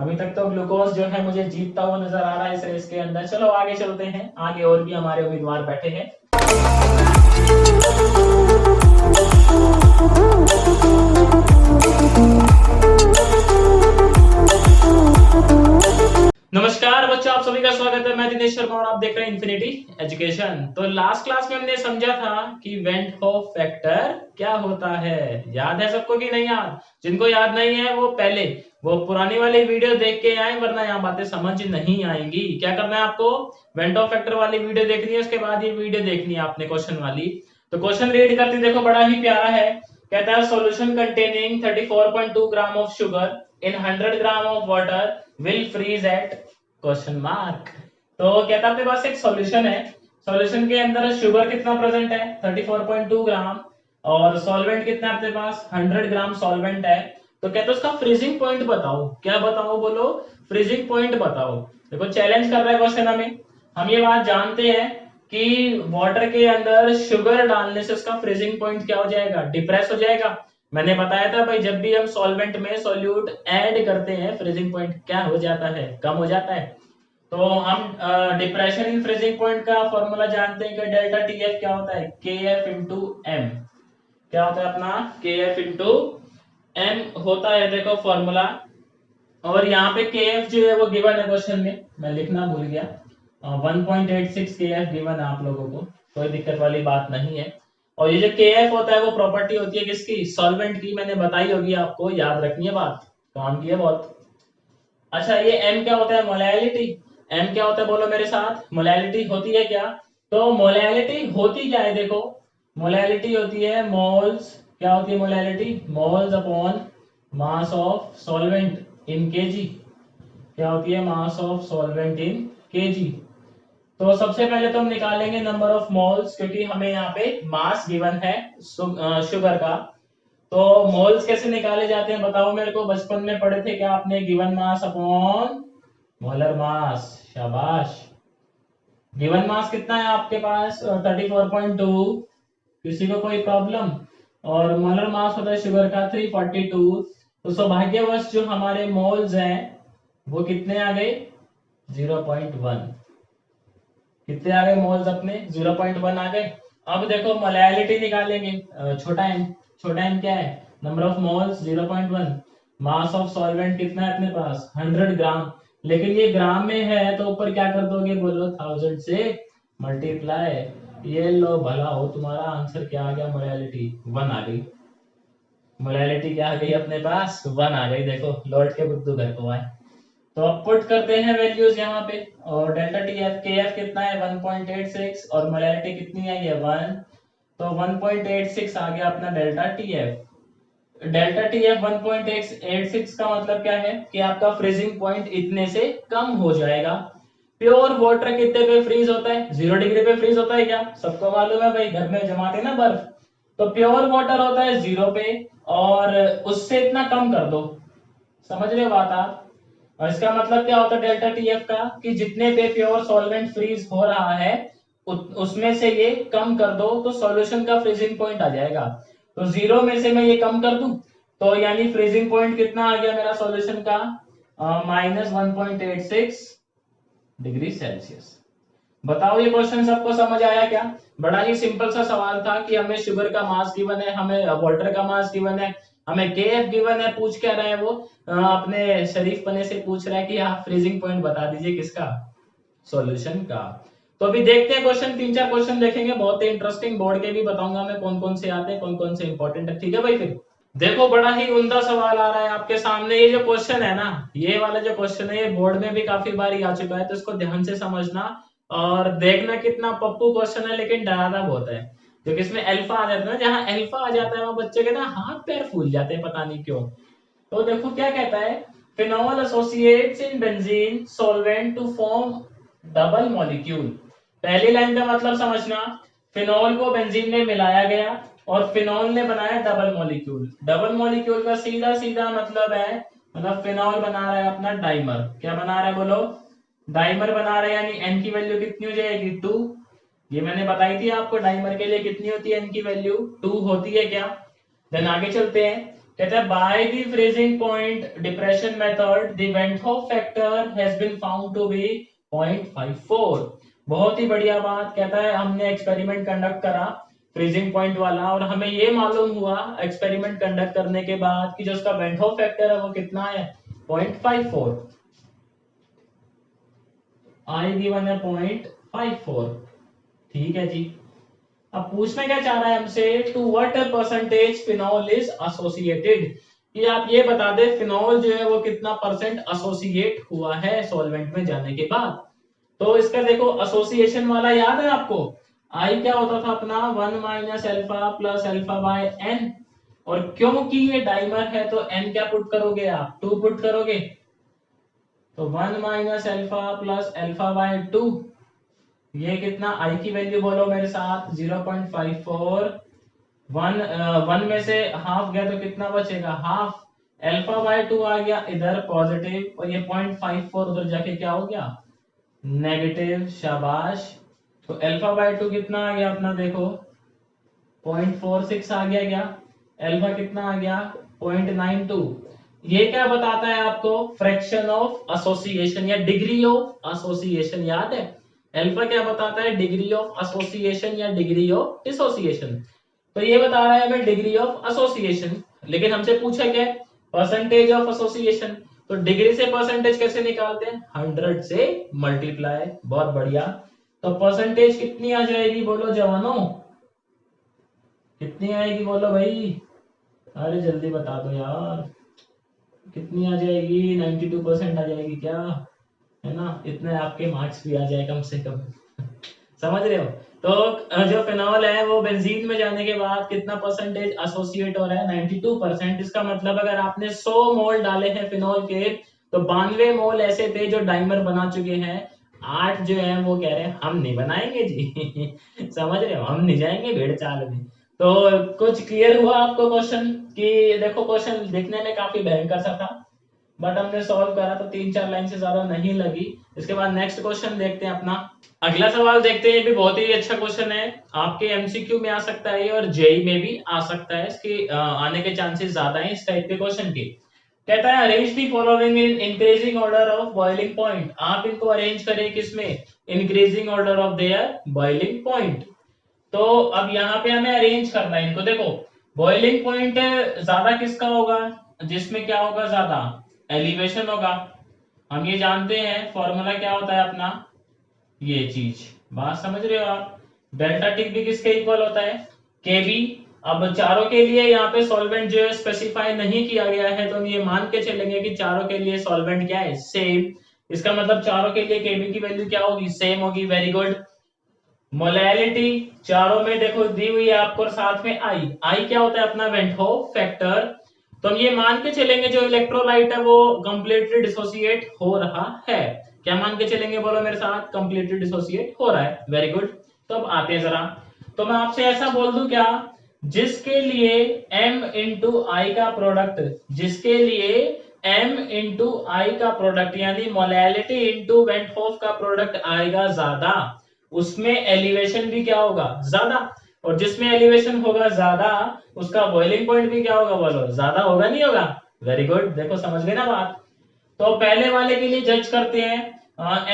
अभी तक तो ग्लूकोज जो है मुझे जीतता हुआ नजर आ रहा है इस रेस के अंदर। चलो आगे चलते हैं, आगे और भी हमारे उम्मीदवार बैठे हैं। नमस्कार बच्चों, आप सभी का स्वागत है। मैं दिनेश शर्मा और आप देख रहे हैं इन्फिनिटी एजुकेशन। तो लास्ट क्लास में हमने समझा था कि वेंट होफ फैक्टर क्या होता है। याद है सबको कि नहीं याद? जिनको याद नहीं है वो पहले वो पुरानी वाली वीडियो देख के आए, वरना यहाँ बातें समझ नहीं आएंगी। क्या करना है आपको? वेंट होफ फैक्टर वाली वीडियो देखनी है, उसके बाद ये वीडियो देखनी है आपने क्वेश्चन वाली। तो क्वेश्चन रीड करते देखो, बड़ा ही प्यारा है। कहता है solution containing 34.2 gram of sugar in 100 gram of water will freeze at question mark. तो कहता है अपने पास एक सॉल्यूशन है, सॉल्यूशन के अंदर शुगर कितना प्रेजेंट है 34.2 ग्राम, और सॉल्वेंट कितना है अपने पास 100 ग्राम सॉल्वेंट है। तो कहता है उसका फ्रीजिंग पॉइंट बताओ। क्या बताओ बोलो? फ्रीजिंग पॉइंट बताओ। देखो चैलेंज कर रहा है क्वेश्चन हमें। हम ये बात जानते हैं कि वाटर के अंदर शुगर डालने से उसका फ्रीजिंग पॉइंट क्या हो जाएगा? डिप्रेस हो जाएगा। मैंने बताया था भाई, जब भी हम सॉल्वेंट में सॉल्यूट ऐड करते हैं फ्रीजिंग पॉइंट क्या हो जाता है? कम हो जाता है। तो हम डिप्रेशन इन फ्रीजिंग पॉइंट का फॉर्मूला जानते हैं कि डेल्टा टी एफ क्या होता है? के एफ इंटू एम। क्या होता है अपना? के एफ इंटू एम होता है, देखो फॉर्मूला। और यहाँ पे के एफ जो है वो गिवन है क्वेश्चन में, मैं लिखना भूल गया। 1.86 के एफ गिवन है आप लोगों को, कोई दिक्कत वाली बात नहीं है। और ये जो के एफ होता है वो प्रॉपर्टी होती है किसकी? सॉल्वेंट की। मैंने बताई होगी आपको, याद रखनी है बात, काम की है बहुत। अच्छा, ये m क्या होता है? मोलैलिटी। m क्या होता है बोलो मेरे साथ? मोलैलिटी होती है क्या? तो मोलैलिटी होती क्या है देखो, मोलैलिटी होती है मोल्स। क्या होती है molality? Moles upon mass of solvent in KG. क्या होती है? Mass of solvent in KG. तो सबसे पहले तो हम निकालेंगे नंबर ऑफ मोल्स, क्योंकि हमें यहाँ पे मास गिवन है शुगर का। तो मोल्स कैसे निकाले जाते हैं बताओ मेरे को? बचपन में पढ़े थे क्या आपने? Given mass upon molar mass. शाबाश। गिवन मास कितना है आपके पास? 34.2। किसी को कोई प्रॉब्लम? और मोलर मास होता है शुगर का 342। तो सौभाग्यवश जो हमारे मोल्स हैं वो कितने आ गए? 0.1। कितने आ गए मोल्स अपने? 0.1 आ गए। अब देखो मोलैलिटी निकालेंगे। छोटा एम। छोटा एम क्या है? Number of moles 0.1। Mass of solvent कितना है अपने पास? 100 ग्राम। लेकिन ये ग्राम में है तो ऊपर क्या कर दोगे बोलो? 1000 से मल्टीप्लाई। ये लो, भला हो तुम्हारा। आंसर क्या आ गया? मोलैलिटी 1 आ गई। मोलैलिटी क्या आ गई अपने पास? 1 आ गई। देखो लौट के बुद्धू घर को आए। तो अब पुट करते हैं वैल्यूज यहाँ पे। और डेल्टा टी एफ के एफ कितना है? 1.86। और मोलैलिटी कितनी है? ये 1। तो 1.86 आ गया अपना delta T F. Delta T F 1.86 का मतलब क्या है कि आपका फ्रीजिंग पॉइंट इतने से कम हो जाएगा। प्योर वाटर कितने पे फ्रीज होता है? 0 डिग्री पे फ्रीज होता है। क्या सबको मालूम है भाई? घर में जमाते ना बर्फ। तो प्योर वाटर होता है 0 पे, और उससे इतना कम कर दो। समझ रहे हो बात आप? और इसका मतलब क्या होता है डेल्टा टीएफ का? कि जितने पे प्योर सॉल्वेंट फ्रीज हो रहा है उसमें से ये कम कर दो तो सॉल्यूशन का फ्रीजिंग पॉइंट आ जाएगा। तो 0 में से मैं ये कम कर दूं तो यानी फ्रीजिंग पॉइंट कितना आ गया मेरा सॉल्यूशन का? -1.86 डिग्री सेल्सियस। बताओ ये क्वेश्चन सबको समझ आया क्या? बड़ा ही सिंपल सा सवाल था कि हमें शुगर का मास गिवन है, हमें वाटर का मास गिवन है, हमें केएफ गिवन है। पूछ क्या रहा है वो? अपने शरीफ पने से पूछ रहा है कि आप फ्रीजिंग पॉइंट बता दीजिए किसका? सॉल्यूशन का। तो अभी देखते हैं क्वेश्चन, 3-4 क्वेश्चन देखेंगे, बहुत ही इंटरेस्टिंग। बोर्ड के भी बताऊंगा मैं कौन कौन से आते हैं, कौन कौन से इंपॉर्टेंट है। ठीक है भाई? फिर देखो बड़ा ही उम्दा सवाल आ रहा है आपके सामने। ये जो क्वेश्चन है ना, ये वाला जो क्वेश्चन है ये बोर्ड में भी काफी बार आ चुका है, तो इसको ध्यान से समझना और देखना। कितना पप्पू क्वेश्चन है लेकिन डराता बहुत है, क्योंकि इसमें अल्फा आ जाता है ना। जहां अल्फा आ जाता है वहां बच्चे के ना हाथ पैर फूल जाते हैं, पता नहीं क्यों। तो देखो क्या कहता है, phenol associates in benzene solvent to form double molecule. पहली लाइन का मतलब समझना, फिनोल को बेंजीन में मिलाया गया और फिनोल ने बनाया डबल मॉलिक्यूल। डबल मॉलिक्यूल का सीधा सीधा मतलब है, मतलब फिनोल बना रहा है अपना डाइमर। क्या बना रहा है बोलो? डाइमर बना रहा है, यानी एन की वैल्यू कितनी हो जाएगी? 2। ये मैंने बताई थी आपको, डाइमर के लिए कितनी होती है एन की वैल्यू? 2 होती है क्या? देन आगे चलते हैं। कहता है by the freezing point depression method the van't Hoff factor has been found to be 0.54। बहुत ही बढ़िया बात। कहता है हमने एक्सपेरिमेंट कंडक्ट करा फ्रीजिंग पॉइंट वाला और हमें ये मालूम हुआ एक्सपेरिमेंट कंडक्ट करने के बाद कि जो उसका वेंट होफ फैक्टर है वो कितना है 0.54। आई गिवन है 0.54। ठीक है जी। अब पूछना क्या चाह रहा है हमसे, to what percentage phenol is associated, कि आप ये बता दे फिनॉल जो है वो कितना परसेंट एसोसिएट हुआ है सॉल्वेंट में जाने के बाद। तो इसका देखो एसोसिएशन वाला याद है आपको, आई क्या होता था अपना 1 minus alpha plus alpha by N, और क्योंकि ये डाइमर है तो एन क्या पुट करोगे आप 2 पुट करोगे, तो 1 minus alpha plus alpha by 2, ये कितना आई की वैल्यू बोलो मेरे साथ 0.54। वन में से हाफ गया तो कितना बचेगा हाफ, एल्फा बाय 2 आ गया इधर पॉजिटिव और ये 0.54 उधर जाके क्या हो गया नेगेटिव। शाबाश। तो अल्फा बाय 2 कितना आ गया अपना देखो 0.46 आ गया क्या, अल्फा कितना आ गया 0.92। ये क्या बताता है आपको फ्रैक्शन ऑफ एसोसिएशन या डिग्री ऑफ एसोसिएशन, याद है अल्फा क्या बताता है डिग्री ऑफ एसोसिएशन या डिग्री ऑफ डिसोसिएशन। तो ये बता रहा है हमें डिग्री ऑफ एसोसिएशन, लेकिन हमसे पूछा क्या परसेंटेज ऑफ एसोसिएशन। तो डिग्री से परसेंटेज कैसे निकालते हैं 100 से मल्टीप्लाई। बहुत बढ़िया। तो परसेंटेज कितनी आ जाएगी बोलो जवानों, कितनी आएगी बोलो भाई, अरे जल्दी बता दो यार कितनी आ जाएगी। 92% आ जाएगी क्या, है ना, इतने आपके मार्क्स भी आ जाए कम से कम। समझ रहे हो। तो जो फिनॉल है वो बेंजीन में जाने के बाद कितना परसेंटेज एसोसिएट हो रहा है 92%। इसका मतलब अगर आपने 100 मोल डाले हैं फिनॉल के तो 92 मोल ऐसे थे जो डाइमर बना चुके हैं, 8 जो है वो कह रहे हैं हम नहीं बनाएंगे जी। समझ रहे हो, हम नहीं जाएंगे भेड़ चाल में। तो कुछ क्लियर हुआ आपको क्वेश्चन, कि देखो क्वेश्चन दिखने में काफी भयंकर सा था बट हमने सॉल्व करा तो 3-4 लाइन से ज्यादा नहीं लगी। इसके बाद नेक्स्ट क्वेश्चन देखते हैं अपना। अगला सवाल देखते हैं, ये भी बहुत ही अच्छा क्वेश्चन है, आपके एमसीक्यू में आ सकता है और जेई में भी आ सकता है, इसके आने के चांसेस ज्यादा हैं इस टाइप के क्वेश्चन के। कहता है arrange the following in increasing order of boiling point. आप इनको अरेंज करें किसमें increasing order of their boiling point. तो अब यहाँ पे हमें अरेंज करना है इनको। देखो बॉइलिंग पॉइंट ज्यादा किसका होगा, जिसमें क्या होगा ज्यादा एलिवेशन होगा। हम ये जानते हैं फॉर्मूला क्या होता है अपना, ये चीज बात समझ रहे हो आप। डेल्टा टी भी किसके इक्वल होता है के बी। अब चारों के लिए यहाँ पे सॉल्वेंट जो है स्पेसिफाई नहीं किया गया है, तो हम ये मान के चलेंगे कि चारों के लिए सॉल्वेंट क्या है सेम। इसका मतलब चारों के लिए केबी की वैल्यू क्या होगी सेम होगी। Very good. मोलैलिटी चारों में देखो दी हुई है आपको, और साथ में आई, आई क्या होता है अपना वेंट होफ फैक्टर। तो हम ये मान के चलेंगे जो इलेक्ट्रोलाइट है वो कंप्लीटली डिसोसिएट हो रहा है। क्या मान के चलेंगे बोलो मेरे साथ, कंप्लीटली डिसोसिएट हो रहा है। Very good. तो अब आते हैं जरा, तो मैं आपसे ऐसा बोल दूं क्या, जिसके लिए m इंटू आई का प्रोडक्ट, जिसके लिए m इंटू आई का प्रोडक्ट यानी मोलैलिटी इंटू वेंट होफ का प्रोडक्ट आएगा ज्यादा, उसमें एलिवेशन भी क्या होगा ज्यादा, और जिसमें एलिवेशन होगा ज्यादा उसका बॉइलिंग पॉइंट भी क्या होगा बोलो ज्यादा होगा नहीं होगा। Very good. देखो समझ गए ना बात। तो पहले वाले के लिए जज करते हैं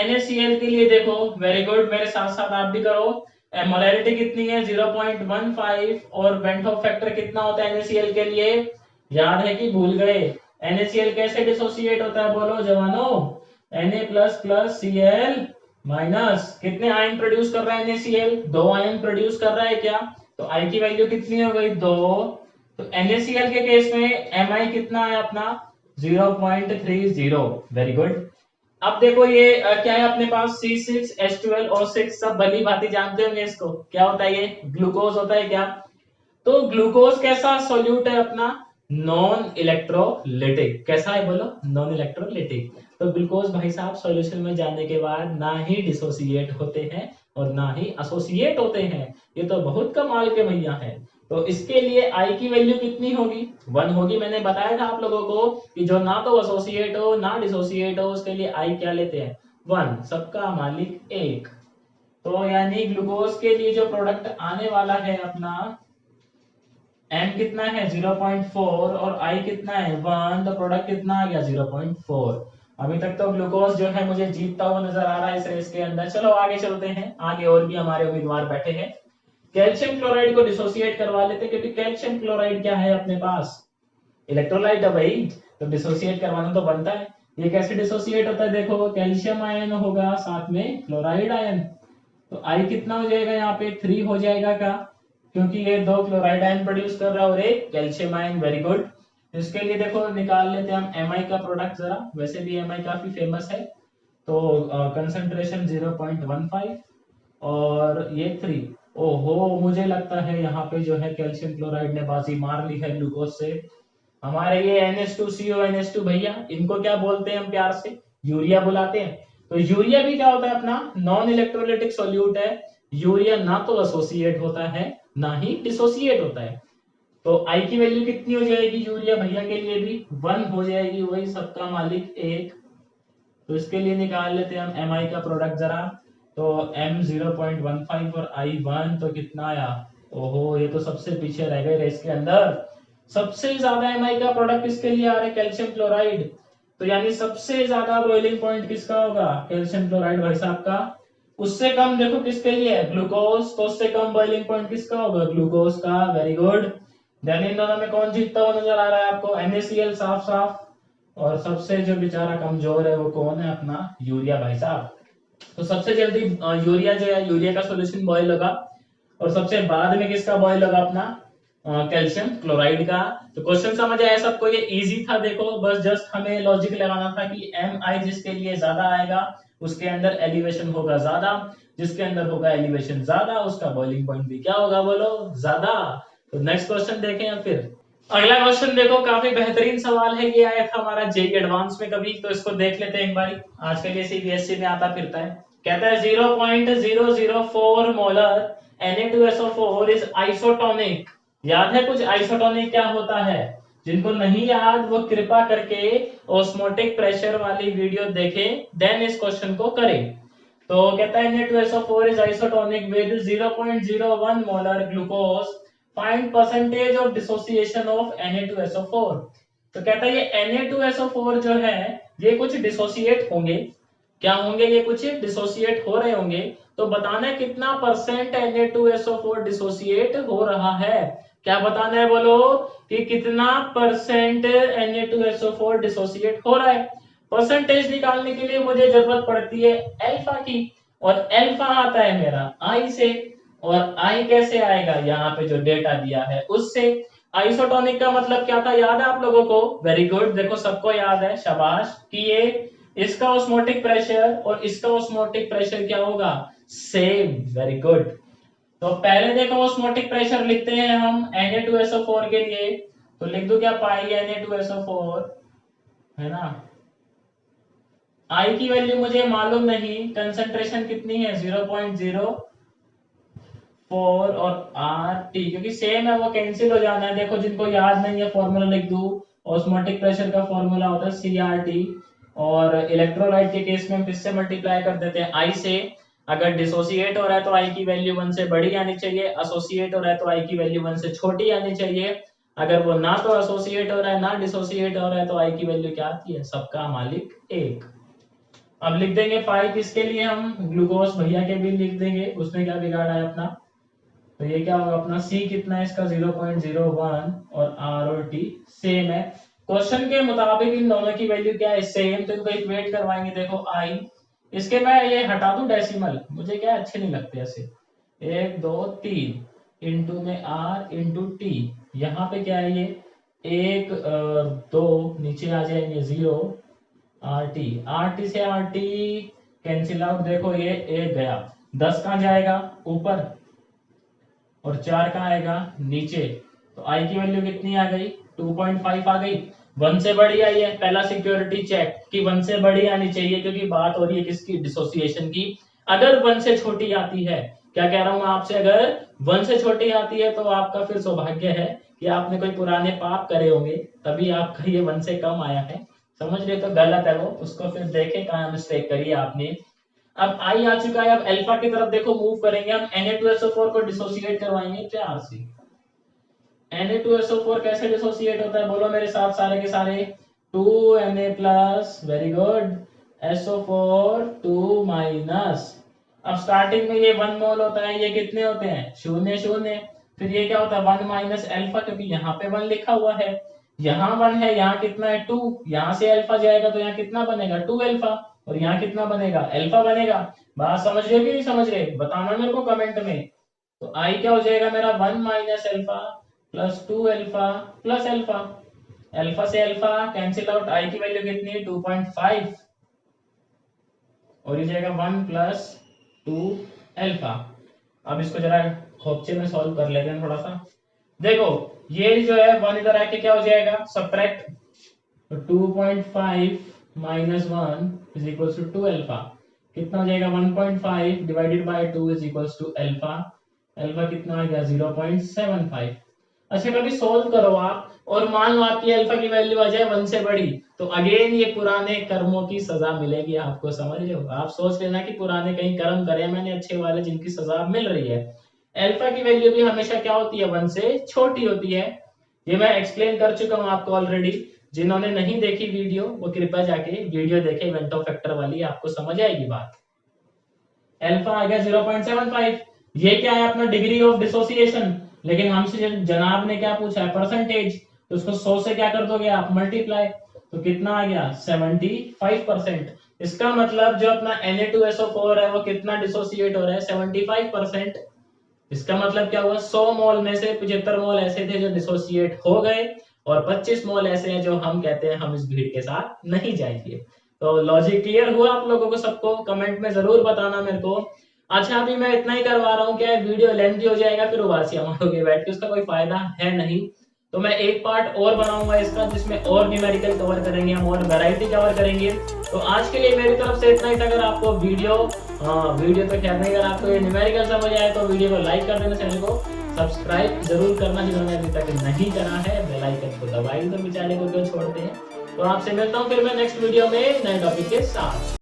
NaCl के लिए। देखो वेरी गुड, मेरे साथ साथ आप भी करो। मोलैलिटी कितनी है 0.15 और वेंट ऑफ फैक्टर कितना होता है NaCl के लिए, याद है कि भूल गए। NaCl कैसे डिसोसिएट होता है बोलो जवानों, Na plus plus Cl minus, कितने आयन प्रोड्यूस कर रहा है NaCl 2 आयन प्रोड्यूस कर रहा है क्या, तो I की वैल्यू कितनी हो गई 2। तो NaCl के केस में Mi कितना है अपना 0.30। Very good. अब देखो ये क्या है अपने पास C6H12 और 6, सब भली भांति जानते होंगे इसको, क्या होता है ये ग्लूकोज होता है क्या। तो ग्लूकोज कैसा सोल्यूट है अपना नॉन इलेक्ट्रोलिटिक, कैसा है बोलो नॉन इलेक्ट्रोलिटिक। तो ग्लूकोज भाई साहब सॉल्यूशन में जाने के बाद ना ही डिसोसिएट होते हैं और ना ही एसोसिएट होते हैं, ये तो बहुत कमाल के भैया हैं। तो इसके लिए आई की वैल्यू कितनी होगी 1 होगी। मैंने बताया था आप लोगों को कि जो ना तो एसोसिएट हो ना डिसोसिएट हो उसके लिए आई क्या लेते हैं 1, सबका मालिक 1। तो यानी ग्लूकोज के लिए जो प्रोडक्ट आने वाला है अपना m कितना है 0.4 और I कितना है 1, तो प्रोडक्ट कितना आ गया 0.4। अभी तक तो ग्लूकोज जो है मुझे जीतता हुआ नजर आ रहा है इस रेस के अंदर। चलो आगे चलते हैं, आगे और भी हमारे उम्मीदवार बैठे हैं। कैल्शियम क्लोराइड को डिसोसिएट करवा लेते, क्योंकि कैल्शियम क्लोराइड क्या है अपने पास, इलेक्ट्रोलाइट है भाई, तो डिसोसिएट करवाना तो बनता है। ये कैसे डिसोसिएट होता है, देखो कैल्शियम आयन होगा साथ में क्लोराइड आयन, तो आई कितना हो जाएगा यहाँ पे 3 हो जाएगा का, क्योंकि ये 2 क्लोराइड आयन प्रोड्यूस कर रहा है और एक कैल्शियम आयन। Very good. इसके लिए देखो निकाल लेते हैं हम एम का प्रोडक्ट जरा, वैसे भी एम काफी फेमस है। तो कंसंट्रेशन 0.15 और ये 3। ओहो, मुझे लगता है यहाँ पे जो है कैल्शियम क्लोराइड ने बाजी मार ली है ग्लूकोज से। हमारे ये NH2CO NH2 भैया, इनको क्या बोलते हैं हम प्यार से, यूरिया बुलाते हैं। तो यूरिया भी क्या होता है अपना नॉन इलेक्ट्रोलाइटिक सॉल्यूट है। यूरिया ना तो एसोसिएट होता है ना ही डिसोसिएट होता है। तो आई की वैल्यू कितनी हो जाएगी यूरिया भैया के लिए भी 1 हो जाएगी, वही सबका मालिक 1। तो इसके लिए निकाल लेते हैं हम एम आई का प्रोडक्ट जरा। तो m 0.15 और I 1, तो कितना आया, ओहो ये तो सबसे पीछे रह गए रेस के अंदर। सबसे ज्यादा एम आई का प्रोडक्ट किसके लिए आ रहा है, कैल्शियम क्लोराइड। तो यानी सबसे ज्यादा बॉइलिंग पॉइंट किसका होगा, कैल्शियम क्लोराइड भाई साहब का। उससे कम देखो किसके लिए, ग्लूकोज, तो उससे कम बॉइलिंग पॉइंट किसका होगा, ग्लूकोज का। Very good. देन इन दोनों में कौन जीतता हुआ नजर आ रहा है आपको, NaCl साफ साफ। और सबसे जो बेचारा कमजोर है वो कौन है, अपना यूरिया भाई साहब। तो सबसे जल्दी यूरिया जो है, यूरिया का सॉल्यूशन बॉयल होगा, और सबसे बाद में किसका बॉयल होगा, अपना कैल्शियम क्लोराइड का। तो क्वेश्चन समझ आया सबको, ये इजी था। देखो बस जस्ट हमें लॉजिक लगाना था कि एम आई जिसके लिए ज्यादा आएगा उसके अंदर एलिवेशन होगा ज्यादा, जिसके अंदर होगा एलिवेशन ज्यादा उसका बॉइलिंग पॉइंट भी क्या होगा, बोलो ज्यादा। तो नेक्स्ट क्वेश्चन देखें अब फिर। अगला क्वेश्चन देखो, काफी बेहतरीन सवाल है, ये आया था हमारा जेई एडवांस में कभी, तो इसको देख लेते हैं एक बार। आजकल ये सीबीएसई में आता फिरता है। कहता है 0.004 मोलर Na2SO4 इज आइसोटोनिक। याद है कुछ आइसोटोनिक क्या होता है, जिनको नहीं याद वो कृपा करके ऑस्मोटिक प्रेशर वाली वीडियो देखें, देन इस क्वेश्चन को करें। तो कहता है Na2SO4 is isotonic with 0.01 molar glucose. Find percentage of dissociation of Na2SO4. तो कहता है ये Na2SO4 जो है ये कुछ डिसोसिएट होंगे। क्या होंगे, ये कुछ डिसोसिएट हो रहे होंगे। तो बताना है कितना परसेंट Na2SO4 डिसोसिएट हो रहा है। क्या बताना है बोलो, कि कितना परसेंट Na2SO4 डिसोसिएट हो रहा है। परसेंटेज निकालने के लिए मुझे जरूरत पड़ती है अल्फा की, और अल्फा आता है मेरा आई से, और आई कैसे आएगा, यहाँ पे जो डेटा दिया है उससे। आइसोटोनिक का मतलब क्या था, याद है आप लोगों को, वेरी गुड, देखो सबको याद है, शाबाश, कि ये इसका ऑस्मोटिक प्रेशर और इसका ऑस्मोटिक प्रेशर क्या होगा, सेम। Very good. तो पहले देखो ऑस्मोटिक प्रेशर लिखते हैं हम Na2SO4 के लिए, तो लिख दो क्या, पाई Na2SO4 है ना। आई की वैल्यू मुझे मालूम नहीं, कंसंट्रेशन कितनी है 0.04 और आर टी क्योंकि सेम है वो कैंसिल हो जाना है। देखो जिनको याद नहीं है फॉर्मूला लिख दू, ऑस्मोटिक प्रेशर का फॉर्मूला होता है CRT, और इलेक्ट्रोलाइट के केस में हम किससे मल्टीप्लाई कर देते हैं, आई से। अगर डिसोसिएट हो रहा है तो आई की वैल्यू 1 से बड़ी आनी चाहिए, एसोसिएट हो रहा है तो आई की वैल्यू 1 से छोटी आनी चाहिए। अगर वो ना तो एसोसिएट हो रहा है ना डिसोसिएट हो रहा है तो आई की वैल्यू क्या आती है, सबका मालिक 1। अब लिख देंगे पाई किसके लिए, हम ग्लूकोज भैया के भी लिख देंगे, उसमें क्या बिगाड़ा है अपना। तो ये क्या होगा अपना, सी कितना है इसका 0.01 और आर और टी सेम है। क्वेश्चन के मुताबिक इन दोनों की वैल्यू क्या है, सेम, तो इनको इक्वेट करवाएंगे। देखो आई, इसके मैं ये हटा दूं डेसिमल, मुझे क्या अच्छे नहीं लगते ऐसे, 1 2 3 इंटू में आर इंटू टी, यहाँ पे क्या है ये 1 2 नीचे आ जाएंगे 0 आर टी से आर टी कैंसिल आउट, देखो ये 1 गया, 10 कहाँ जाएगा ऊपर और 4 कहाँ आएगा नीचे। तो आई की वैल्यू कितनी आ गई, 2.5 आ गई। 1 से बड़ी आई है, पहला सिक्योरिटी चेक कि 1 से बड़ी आनी चाहिए, क्योंकि बात हो रही है किसकी, डिसोसिएशन की। अगर 1 से छोटी आती है, क्या कह रहा हूं मैं आपसे, अगर 1 से छोटी आती है तो आपका फिर सौभाग्य है कि आपने कोई पुराने पाप करे होंगे, तभी आपका ये 1 से कम आया है। समझ रहे, तो गलत है वो, उसको फिर देखें कहाँ मिस्टेक करी है आपने। अब आई आ चुका है, अब अल्फा की तरफ देखो मूव करेंगे हम, Na2SO4 को डिसोसिएट करवाएंगे प्यार से। Na2SO4 कैसे डिसोसिएट होता है, बोलो मेरे साथ सारे के सारे। 2Na plus, very good, SO4 2 minus. अब स्टार्टिंग में ये 1 मोल होता है, ये कितने होते हैं, शून्य शून्य। फिर ये क्या होता है 1 माइनस अल्फा, क्योंकि यहाँ पे 1 लिखा हुआ है, यहाँ 1 है, यहाँ कितना है 2, यहाँ से अल्फा जाएगा तो यहाँ कितना बनेगा 2 अल्फा, और यहाँ कितना बनेगा अल्फा बनेगा। बात समझ रहे हो कि नहीं समझ रहे, बताना मेरे को कमेंट में। तो आई क्या हो जाएगा मेरा 1 minus alpha plus 2 alpha plus alpha. Alpha से अल्फा कैंसिल आउट, आई की वैल्यू कितनी है 2.5, और ये जाएगा 1 प्लस 2 अल्फा। अब इसको जरा खोपचे में सॉल्व कर लेते हैं थोड़ा सा। देखो ये जो है 1 इधर आके क्या हो जाएगा subtract, 2.5 minus 1 is equal to 2 alpha. कितना हो जाएगा 1.5 divided by 2 is equal to alpha. Alpha कितना आ गया 0.75। अच्छा कभी सोल्व करो आप और मान लो आपकी अल्फा की वैल्यू आ जाए 1 से बड़ी, तो अगेन ये पुराने कर्मों की सजा मिलेगी आपको, समझ रहे हो। आप सोच लेना कि पुराने कहीं कर्म करे मैंने अच्छे वाले जिनकी सजा मिल रही है। अल्फा की वैल्यू भी हमेशा क्या होती है 1 से छोटी होती है, ये मैं एक्सप्लेन कर चुका हूं आपको ऑलरेडी। जिन्होंने नहीं देखी वीडियो वो कृपया जाके वीडियो देखे वेंटो फैक्टर वाली, आपको समझ आएगी बात। अल्फा आ गया 0.75, ये क्या है अपना डिग्री ऑफ डिसोसिएशन, लेकिन हमसे जनाब ने क्या पूछा है परसेंटेज, तो उसको 100 से क्या कर दोगे आप मल्टीप्लाई, तो कितना आ गया 75%। इसका मतलब जो अपना Na2SO4 है वो कितना डिसोसिएट हो रहा है 75%। इसका मतलब क्या हुआ 100 मोल में से 75 मोल ऐसे थे जो डिसोसिएट हो गए, और 25 मोल ऐसे हैं जो हम कहते हैं हम इस भीड़ के साथ नहीं जाएंगे। तो लॉजिक क्लियर हुआ आप लोगों को सबको, कमेंट में जरूर बताना मेरे को। अच्छा अभी मैं इतना ही करवा रहा हूँ, क्या वीडियो लेंथी हो जाएगा फिर उबासियां मारोगे बैठ के, उसका कोई फायदा है नहीं। तो मैं एक पार्ट और बनाऊंगा इसका जिसमें और न्यूमेरिकल कवर करेंगे हम, और वैरायटी कवर करेंगे। तो आज के लिए मेरी तरफ से इतना ही था। अगर आपको वीडियो तो खैर नहीं, अगर आपको ये न्यूमेरिकल समझ आए तो वीडियो को लाइक कर देना, चैनल को सब्सक्राइब जरूर करना जिन्होंने अभी तक नहीं करा है, बेल आइकन को दबाई तो बेचारे को क्यों छोड़ते हैं। तो आपसे मिलता हूँ फिर मैं नेक्स्ट वीडियो में नए टॉपिक के साथ।